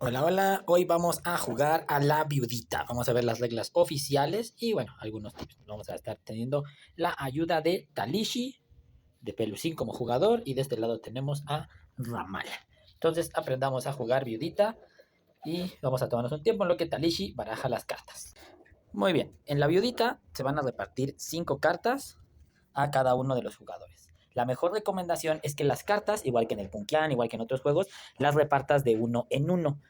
Hola, hola, hoy vamos a jugar a la viudita. Vamos a ver las reglas oficiales y bueno, algunos tips. Vamos a estar teniendo la ayuda de Talishi, de Pelusín como jugador y de este lado tenemos a Ramal. Entonces aprendamos a jugar viudita y vamos a tomarnos un tiempo en lo que Talishi baraja las cartas. Muy bien, en la viudita se van a repartir 5 cartas a cada uno de los jugadores. La mejor recomendación es que las cartas, igual que en el Punkian, igual que en otros juegos, las repartas de uno en uno.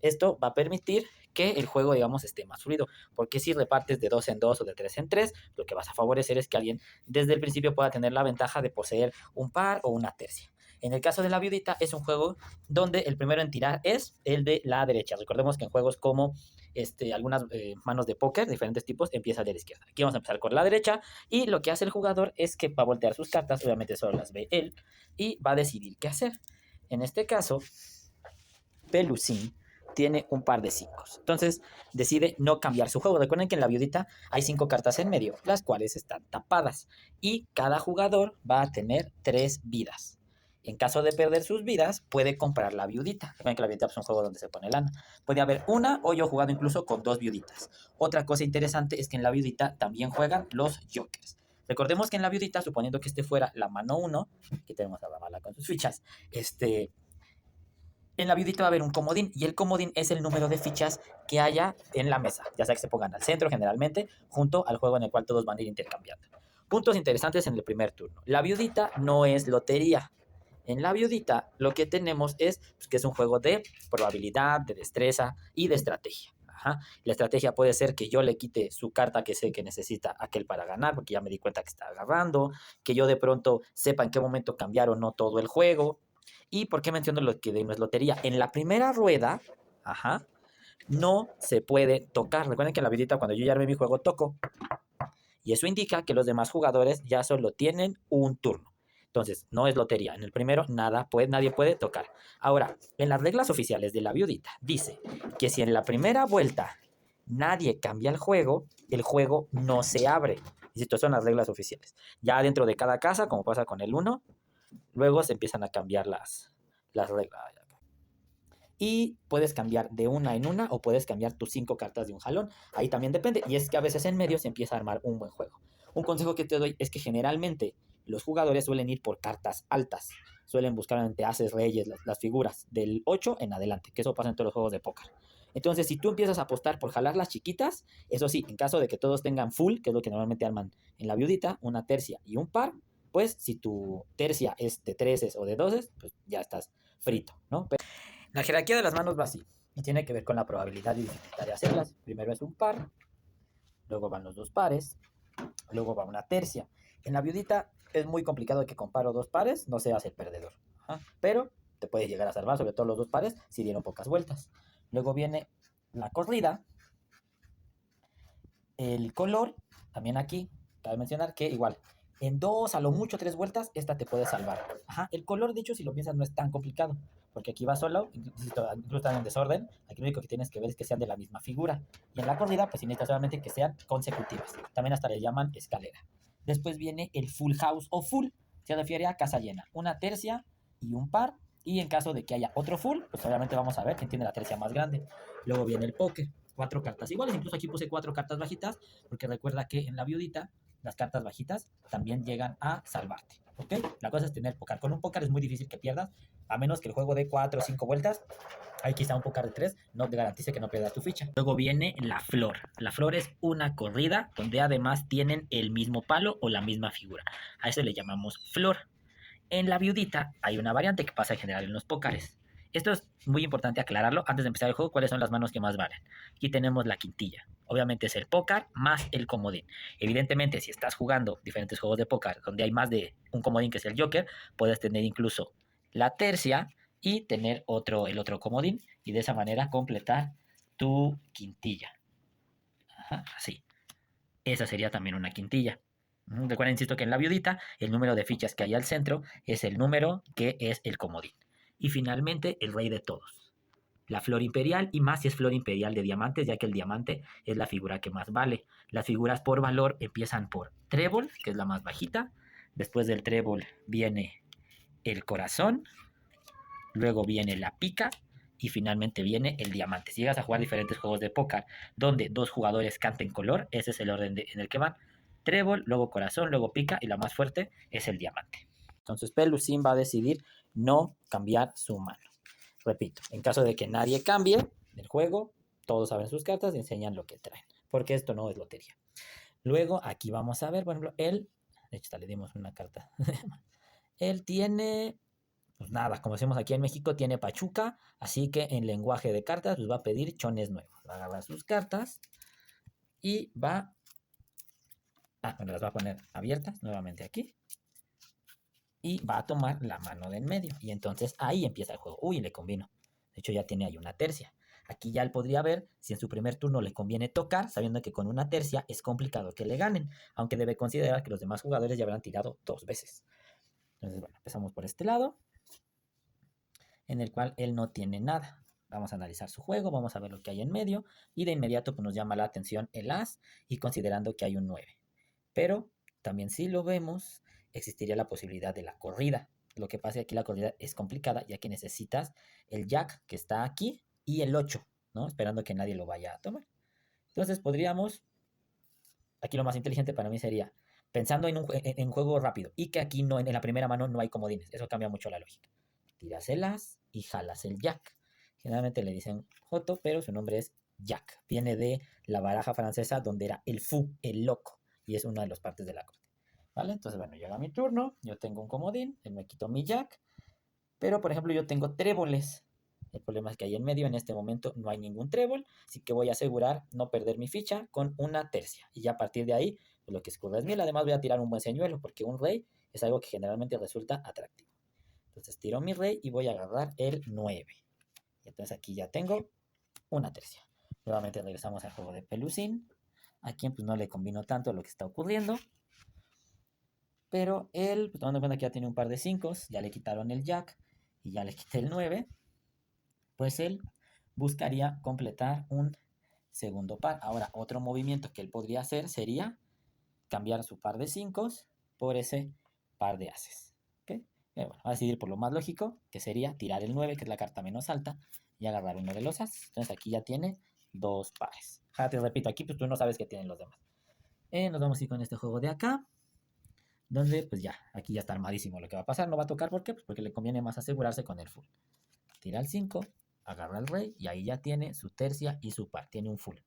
Esto va a permitir que el juego, digamos, esté más fluido. Porque si repartes de 2 en 2 o de 3 en 3, lo que vas a favorecer es que alguien desde el principio pueda tener la ventaja de poseer un par o una tercia. En el caso de la viudita es un juego donde el primero en tirar es el de la derecha. Recordemos que en juegos como algunas manos de póker, diferentes tipos, empieza de la izquierda. Aquí vamos a empezar con la derecha y lo que hace el jugador es que va a voltear sus cartas, obviamente solo las ve él, y va a decidir qué hacer. En este caso, Pelusín tiene un par de 5. Entonces decide no cambiar su juego. Recuerden que en la viudita hay 5 cartas en medio, las cuales están tapadas. Y cada jugador va a tener 3 vidas. En caso de perder sus vidas, puede comprar la viudita. Recuerden que la viudita es un juego donde se pone lana. Puede haber una o yo he jugado incluso con 2 viuditas. Otra cosa interesante es que en la viudita también juegan los jokers. Recordemos que en la viudita, suponiendo que este fuera la mano 1, que tenemos a la mala con sus fichas, en la viudita va a haber un comodín y el comodín es el número de fichas que haya en la mesa, ya sea que se pongan al centro generalmente, junto al juego en el cual todos van a ir intercambiando. Puntos interesantes en el primer turno. La viudita no es lotería. En la viudita lo que tenemos es pues, que es un juego de probabilidad, de destreza y de estrategia. Ajá. La estrategia puede ser que yo le quite su carta que sé que necesita aquel para ganar, porque ya me di cuenta que está agarrando, que yo de pronto sepa en qué momento cambiar o no todo el juego. ¿Y por qué menciono lo que no es lotería? En la primera rueda, ajá, no se puede tocar. Recuerden que en la vidita cuando yo ya armé mi juego toco. Y eso indica que los demás jugadores ya solo tienen un turno. Entonces, no es lotería. En el primero nadie puede tocar. Ahora, en las reglas oficiales de la viudita dice que si en la primera vuelta nadie cambia el juego no se abre. Y estas son las reglas oficiales. Ya dentro de cada casa, como pasa con el 1, luego se empiezan a cambiar las reglas. Y puedes cambiar de una en una o puedes cambiar tus 5 cartas de un jalón. Ahí también depende. Y es que a veces en medio se empieza a armar un buen juego. Un consejo que te doy es que generalmente los jugadores suelen ir por cartas altas. Suelen buscar ante ases, reyes, las figuras del 8 en adelante, que eso pasa en todos los juegos de póker. Entonces, si tú empiezas a apostar por jalar las chiquitas, eso sí, en caso de que todos tengan full, que es lo que normalmente arman en la viudita, una tercia y un par, pues si tu tercia es de 13 o de 12, pues ya estás frito, ¿no? Pero la jerarquía de las manos va así y tiene que ver con la probabilidad y dificultad de hacerlas. Primero es un par, luego van los 2 pares, luego va una tercia. En la viudita es muy complicado que comparo 2 pares, no seas el perdedor. Ajá. Pero te puedes llegar a salvar, sobre todo los 2 pares, si dieron pocas vueltas. Luego viene la corrida, el color, también aquí, cabe mencionar que igual, en 2, a lo mucho 3 vueltas, esta te puede salvar. Ajá, el color, de hecho, si lo piensas, no es tan complicado, porque aquí va solo, incluso están en desorden, aquí lo único que tienes que ver es que sean de la misma figura. Y en la corrida, pues necesitas solamente que sean consecutivas. También hasta le llaman escalera. Después viene el full house o full, se refiere a casa llena, una tercia y un par. Y en caso de que haya otro full, pues obviamente vamos a ver quién tiene la tercia más grande. Luego viene el póker, 4 cartas iguales, incluso aquí puse 4 cartas bajitas, porque recuerda que en la viudita las cartas bajitas también llegan a salvarte, ¿ok? La cosa es tener póker. Con un póker es muy difícil que pierdas, a menos que el juego dé 4 o 5 vueltas. Ahí quizá un póker de 3 no te garantice que no pierdas tu ficha. Luego viene la flor. La flor es una corrida donde además tienen el mismo palo o la misma figura. A eso le llamamos flor. En la viudita hay una variante que pasa en general en los pócares. Esto es muy importante aclararlo antes de empezar el juego, cuáles son las manos que más valen. Aquí tenemos la quintilla. Obviamente es el póker más el comodín. Evidentemente, si estás jugando diferentes juegos de póker donde hay más de un comodín que es el joker, puedes tener incluso la tercia y tener el otro comodín y de esa manera completar tu quintilla. Ajá, así. Esa sería también una quintilla. Recuerden, insisto, que en la viudita el número de fichas que hay al centro es el número que es el comodín. Y finalmente, el rey de todos. La flor imperial, y más si es flor imperial de diamantes, ya que el diamante es la figura que más vale. Las figuras por valor empiezan por trébol, que es la más bajita. Después del trébol viene el corazón. Luego viene la pica. y finalmente viene el diamante. Si llegas a jugar diferentes juegos de póker donde dos jugadores canten color, ese es el orden en el que van. Trébol, luego corazón, luego pica y la más fuerte es el diamante. Entonces Pelusín va a decidir no cambiar su mano. Repito, en caso de que nadie cambie el juego, todos abren sus cartas y enseñan lo que traen, porque esto no es lotería. Luego aquí vamos a ver, por ejemplo, él, de hecho le dimos una carta. Él tiene, pues nada, como decimos aquí en México, tiene Pachuca, así que en lenguaje de cartas pues va a pedir chones nuevos. Va a agarrar sus cartas y va bueno, las va a poner abiertas nuevamente aquí. Y va a tomar la mano de en medio. Y entonces ahí empieza el juego. Uy, le combino. De hecho ya tiene ahí una tercia. Aquí ya él podría ver si en su primer turno le conviene tocar, sabiendo que con una tercia es complicado que le ganen. Aunque debe considerar que los demás jugadores ya habrán tirado 2 veces. Entonces, bueno, empezamos por este lado. En el cual él no tiene nada. Vamos a analizar su juego, vamos a ver lo que hay en medio. Y de inmediato pues, nos llama la atención el as. Y considerando que hay un 9. Pero también si lo vemos, existiría la posibilidad de la corrida. Lo que pasa es que aquí la corrida es complicada, ya que necesitas el jack que está aquí y el 8, ¿no? Esperando que nadie lo vaya a tomar. Entonces podríamos, aquí lo más inteligente para mí sería, pensando en un juego rápido y que aquí no, en la primera mano no hay comodines. Eso cambia mucho la lógica. Tiras el as y jalas el jack. Generalmente le dicen Joto, pero su nombre es Jack. Viene de la baraja francesa donde era el fou, el loco. Y es una de las partes de la corte. ¿Vale? Entonces, bueno, llega mi turno. Yo tengo un comodín. Él me quitó mi jack. Pero, por ejemplo, yo tengo tréboles. El problema es que ahí en medio, en este momento, no hay ningún trébol. Así que voy a asegurar no perder mi ficha con una tercia. Y ya a partir de ahí, pues, lo que escurra es miel. Además, voy a tirar un buen señuelo. Porque un rey es algo que generalmente resulta atractivo. Entonces, tiro mi rey y voy a agarrar el 9. Y entonces aquí ya tengo una tercia. Nuevamente regresamos al juego de Pelusín. A quien pues no le combino tanto lo que está ocurriendo. Pero él, pues tomando en cuenta que ya tiene un par de 5, ya le quitaron el jack y ya le quité el 9, pues él buscaría completar un segundo par. Ahora, otro movimiento que él podría hacer sería cambiar su par de 5 por ese par de ases. ¿Okay? Bueno, va a decidir por lo más lógico, que sería tirar el 9, que es la carta menos alta, y agarrar uno de los ases. Entonces aquí ya tiene 2 pares. Te repito, aquí pues tú no sabes qué tienen los demás. Nos vamos a ir con este juego de acá, donde pues ya, aquí ya está armadísimo lo que va a pasar. No va a tocar, ¿por qué? Pues porque le conviene más asegurarse con el full. Tira el 5, agarra el rey y ahí ya tiene su tercia y su par, tiene un full.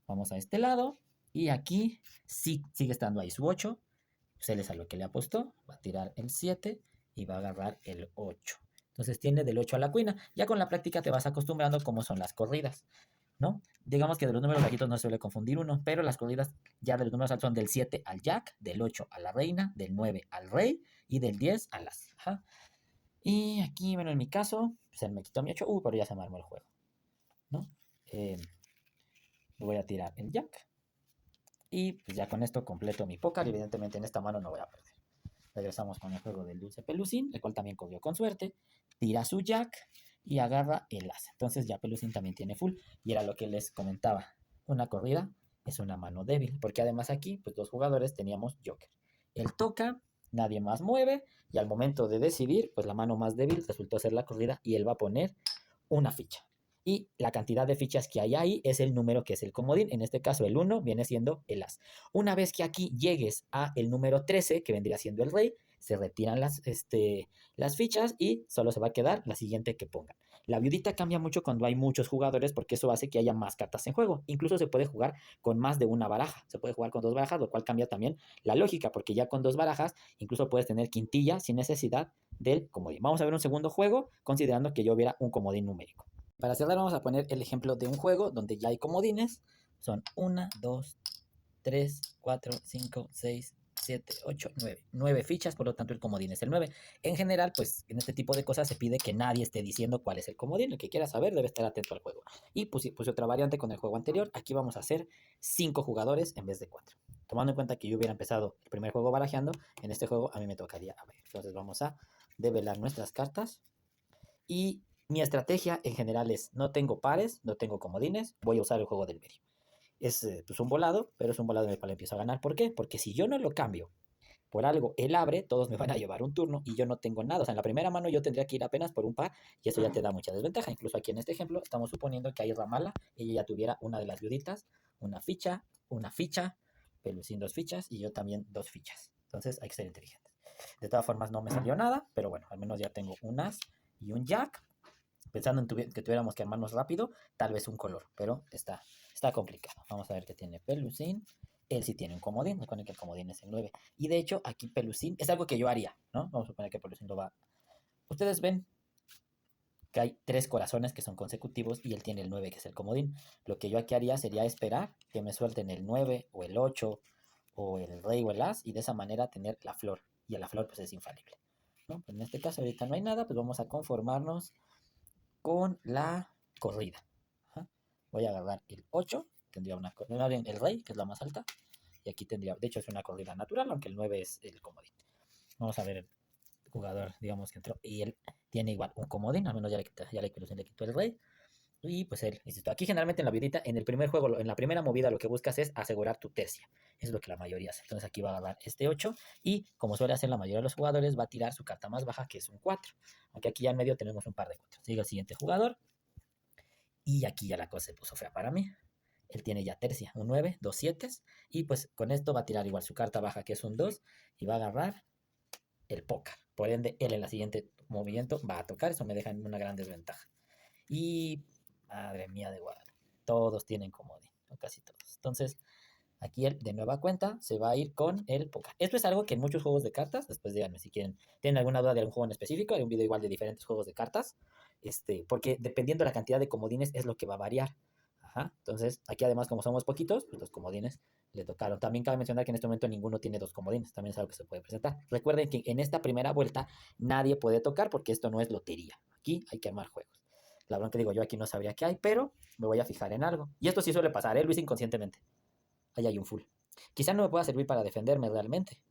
Vamos a este lado y aquí sí sigue estando ahí su 8. Pues él es a lo que le apostó, va a tirar el 7 y va a agarrar el 8. Entonces tiene del 8 a la cuina. Ya con la práctica te vas acostumbrando cómo son las corridas, ¿no? Digamos que de los números bajitos no se suele confundir uno, pero las corridas ya de los números altos son del 7 al jack, del 8 a la reina, del 9 al rey y del 10 al as. Ajá. Y aquí, bueno, en mi caso, se me quitó mi 8, pero ya se me armó el juego, ¿no? Voy a tirar el jack. Y pues ya con esto completo mi póker. Evidentemente en esta mano no voy a perder. Regresamos con el juego del dulce Pelusín, el cual también corrió con suerte. Tira su jack y agarra el as. Entonces ya Pelusín también tiene full. Y era lo que les comentaba. Una corrida es una mano débil. Porque además aquí, pues 2 jugadores teníamos joker. Él toca, nadie más mueve. Y al momento de decidir, pues la mano más débil resultó ser la corrida. Y él va a poner una ficha. Y la cantidad de fichas que hay ahí es el número que es el comodín. En este caso el 1 viene siendo el as. Una vez que aquí llegues a el número 13, que vendría siendo el rey, se retiran las fichas y solo se va a quedar la siguiente que pongan. La viudita cambia mucho cuando hay muchos jugadores porque eso hace que haya más cartas en juego. Incluso se puede jugar con más de una baraja. Se puede jugar con 2 barajas, lo cual cambia también la lógica porque ya con 2 barajas incluso puedes tener quintilla sin necesidad del comodín. Vamos a ver un segundo juego considerando que yo hubiera un comodín numérico. Para cerrar vamos a poner el ejemplo de un juego donde ya hay comodines. Son 1, 2, 3, 4, 5, 6, 7, 8, 9. 9 fichas, por lo tanto el comodín es el 9. En general, pues en este tipo de cosas se pide que nadie esté diciendo cuál es el comodín. El que quiera saber debe estar atento al juego. Y puse otra variante con el juego anterior. Aquí vamos a hacer 5 jugadores en vez de 4. Tomando en cuenta que yo hubiera empezado el primer juego barajeando, en este juego a mí me tocaría abrir. Entonces vamos a develar nuestras cartas. Y mi estrategia en general es, no tengo pares, no tengo comodines, voy a usar el juego del medio. Es pues un volado, pero es un volado en el cual empiezo a ganar. ¿Por qué? Porque si yo no lo cambio por algo él abre, todos me van a llevar un turno y yo no tengo nada. O sea, en la primera mano yo tendría que ir apenas por un par y eso ya te da mucha desventaja. Incluso aquí en este ejemplo estamos suponiendo que ahí Ramala, ella ya tuviera una de las viuditas, una ficha, Pelusín 2 fichas y yo también 2 fichas. Entonces hay que ser inteligentes. De todas formas no me salió nada, pero bueno, al menos ya tengo un as y un jack. Pensando en que tuviéramos que armarnos rápido, tal vez un color, pero está complicado. Vamos a ver qué tiene Pelusín. Él sí tiene un comodín, recuerden que el comodín es el 9. Y de hecho, aquí Pelusín es algo que yo haría, ¿no? Vamos a suponer que Pelusín lo va. Ustedes ven que hay 3 corazones que son consecutivos y él tiene el 9 que es el comodín. Lo que yo aquí haría sería esperar que me suelten el 9 o el 8 o el rey o el as y de esa manera tener la flor. Y a la flor pues es infalible, ¿no? Pero en este caso ahorita no hay nada, pues vamos a conformarnos con la corrida. Ajá. Voy a agarrar el 8, tendría una corrida, el rey, que es la más alta, y aquí tendría, de hecho es una corrida natural, aunque el 9 es el comodín. Vamos a ver el jugador, digamos que entró, y él tiene igual un comodín, al menos ya le quitó el rey, y pues él, insisto, aquí generalmente en la vidita, en el primer juego, en la primera movida lo que buscas es asegurar tu tercia. Es lo que la mayoría hace. Entonces aquí va a agarrar este 8 y como suele hacer la mayoría de los jugadores, va a tirar su carta más baja que es un 4. Aunque aquí ya en medio tenemos un par de 4. Sigue el siguiente jugador. Y aquí ya la cosa se puso fea para mí. Él tiene ya tercia, un 9, 2 7. Y pues con esto va a tirar igual su carta baja que es un 2 y va a agarrar el póker. Por ende, él en la siguiente movimiento va a tocar. Eso me deja en una gran desventaja. Y madre mía de Guadalupe, todos tienen comodín, o casi todos. Entonces, aquí él de nueva cuenta se va a ir con el póker. Esto es algo que en muchos juegos de cartas, después díganme si quieren, tienen alguna duda de algún juego en específico, hay un video igual de diferentes juegos de cartas, porque dependiendo de la cantidad de comodines es lo que va a variar. Ajá. Entonces, aquí además como somos poquitos, pues los comodines le tocaron. También cabe mencionar que en este momento ninguno tiene 2 comodines, también es algo que se puede presentar. Recuerden que en esta primera vuelta nadie puede tocar porque esto no es lotería. Aquí hay que armar juegos. La verdad que digo, yo aquí no sabría qué hay, pero me voy a fijar en algo. Y esto sí suele pasar, Luis, inconscientemente. Ahí hay un full. Quizá no me pueda servir para defenderme realmente,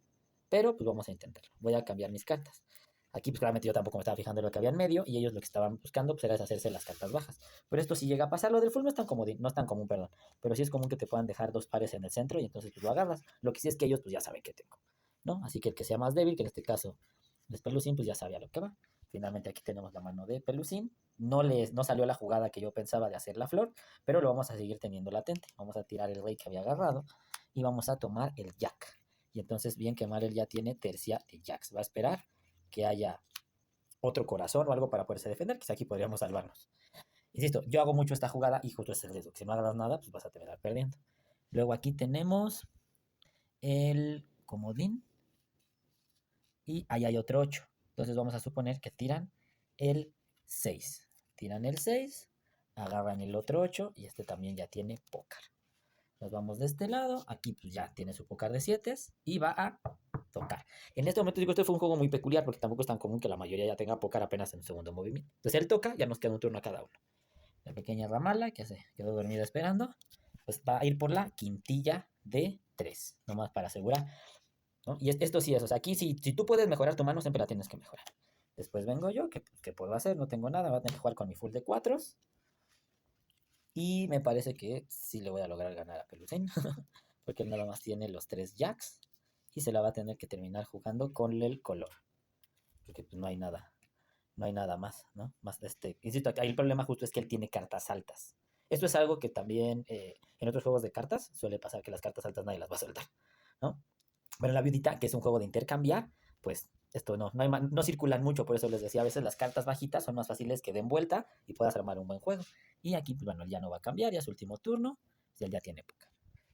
pero pues vamos a intentarlo. Voy a cambiar mis cartas. Aquí pues claramente yo tampoco me estaba fijando en lo que había en medio y ellos lo que estaban buscando pues era deshacerse las cartas bajas. Pero esto sí llega a pasar, lo del full no es tan común, no es tan común, perdón. Pero sí es común que te puedan dejar 2 pares en el centro y entonces pues lo agarras. Lo que sí es que ellos pues ya saben que tengo, ¿no? Así que el que sea más débil, que en este caso es Pelusín, pues ya sabía lo que va. Finalmente aquí tenemos la mano de Pelusín. No salió la jugada que yo pensaba de hacer la flor, pero lo vamos a seguir teniendo latente. Vamos a tirar el rey que había agarrado y vamos a tomar el jack. Y entonces bien que Marel ya tiene tercia de jacks. Va a esperar que haya otro corazón o algo para poderse defender. Quizá aquí podríamos salvarnos. Insisto, yo hago mucho esta jugada y justo es el riesgo. Si no agarras nada, pues vas a terminar perdiendo. Luego aquí tenemos el comodín y ahí hay otro 8. Entonces vamos a suponer que tiran el 6. Tiran el 6, agarran el otro 8 y este también ya tiene póker. Nos vamos de este lado, aquí pues ya tiene su póker de 7 y va a tocar. En este momento digo, este fue un juego muy peculiar porque tampoco es tan común que la mayoría ya tenga póker apenas en el segundo movimiento. Entonces él toca, ya nos queda un turno a cada uno. La pequeña Ramala, que se quedó dormida esperando, pues va a ir por la quintilla de 3, nomás para asegurar. ¿No? Y esto sí es, o sea, aquí si tú puedes mejorar tu mano, siempre la tienes que mejorar. Después vengo yo, ¿qué puedo hacer? No tengo nada, voy a tener que jugar con mi full de 4. Y me parece que sí le voy a lograr ganar a Pelusín, porque él nada más tiene los 3 jacks y se la va a tener que terminar jugando con el color, porque pues no hay nada más, ¿no? Más insisto, ahí el problema justo es que él tiene cartas altas. Esto es algo que también en otros juegos de cartas suele pasar, que las cartas altas nadie las va a soltar, ¿no? Pero en la viudita, que es un juego de intercambiar, pues esto no circulan mucho, por eso les decía, a veces las cartas bajitas son más fáciles que den vuelta y puedas armar un buen juego. Y aquí, pues bueno, él ya no va a cambiar, ya es su último turno, y él ya tiene póker.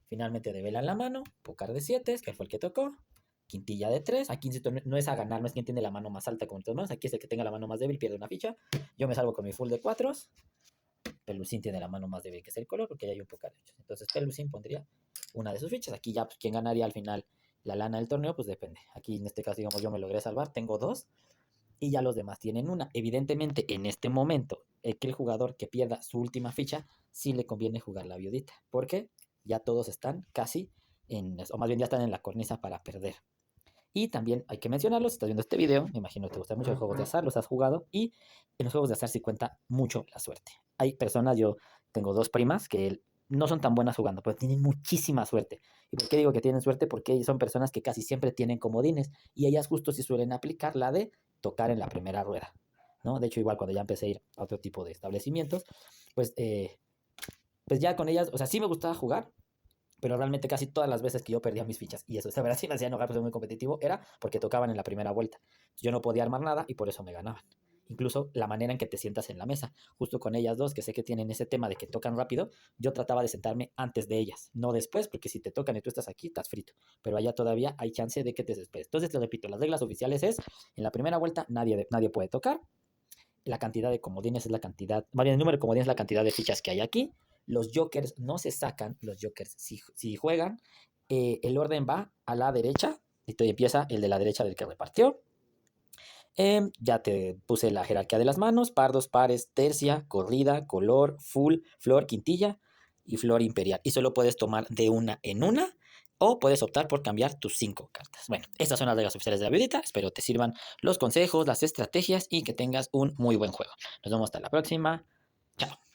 Finalmente devela la mano, póker de 7, que fue el que tocó, quintilla de 3, aquí no es a ganar, no es quien tiene la mano más alta como todos más, aquí es el que tenga la mano más débil, pierde una ficha, yo me salgo con mi full de 4, Pelusín tiene la mano más débil que es el color, porque ya hay un póker hecho. Entonces Pelusín pondría una de sus fichas, aquí ya pues, quien ganaría al final la lana del torneo, pues depende. Aquí en este caso, digamos, yo me logré salvar, tengo 2 y ya los demás tienen una. Evidentemente, en este momento, que el jugador que pierda su última ficha, sí le conviene jugar la viudita, porque ya todos están casi o más bien ya están en la cornisa para perder. Y también hay que mencionarlo, si estás viendo este video, me imagino que te gustan mucho los juegos de azar, los has jugado, y en los juegos de azar sí cuenta mucho la suerte. Hay personas, yo tengo 2 primas que no son tan buenas jugando, pero tienen muchísima suerte. ¿Y por qué digo que tienen suerte? Porque son personas que casi siempre tienen comodines y ellas justo sí suelen aplicar la de tocar en la primera rueda, ¿no? De hecho, igual cuando ya empecé a ir a otro tipo de establecimientos, pues, pues ya con ellas, o sea, sí me gustaba jugar, pero realmente casi todas las veces que yo perdía mis fichas, y eso, esa verdad sí me hacía enojar, pues soy muy competitivo, era porque tocaban en la primera vuelta. Yo no podía armar nada y por eso me ganaban. Incluso la manera en que te sientas en la mesa, justo con ellas dos, que sé que tienen ese tema de que tocan rápido, yo trataba de sentarme antes de ellas, no después, porque si te tocan y tú estás aquí, estás frito. Pero allá todavía hay chance de que te desesperes. Entonces, te repito, las reglas oficiales es, en la primera vuelta nadie puede tocar, la cantidad de comodines es la cantidad, más bien el número de comodines es la cantidad de fichas que hay aquí. Los jokers no se sacan, los jokers si juegan, el orden va a la derecha, y te empieza el de la derecha del que repartió. Ya te puse la jerarquía de las manos, pardos, pares, tercia, corrida, color, full, flor, quintilla y flor imperial. Y solo puedes tomar de una en una o puedes optar por cambiar tus 5 cartas. Bueno, estas son las reglas oficiales de la viudita. Espero te sirvan los consejos, las estrategias y que tengas un muy buen juego. Nos vemos hasta la próxima. Chao.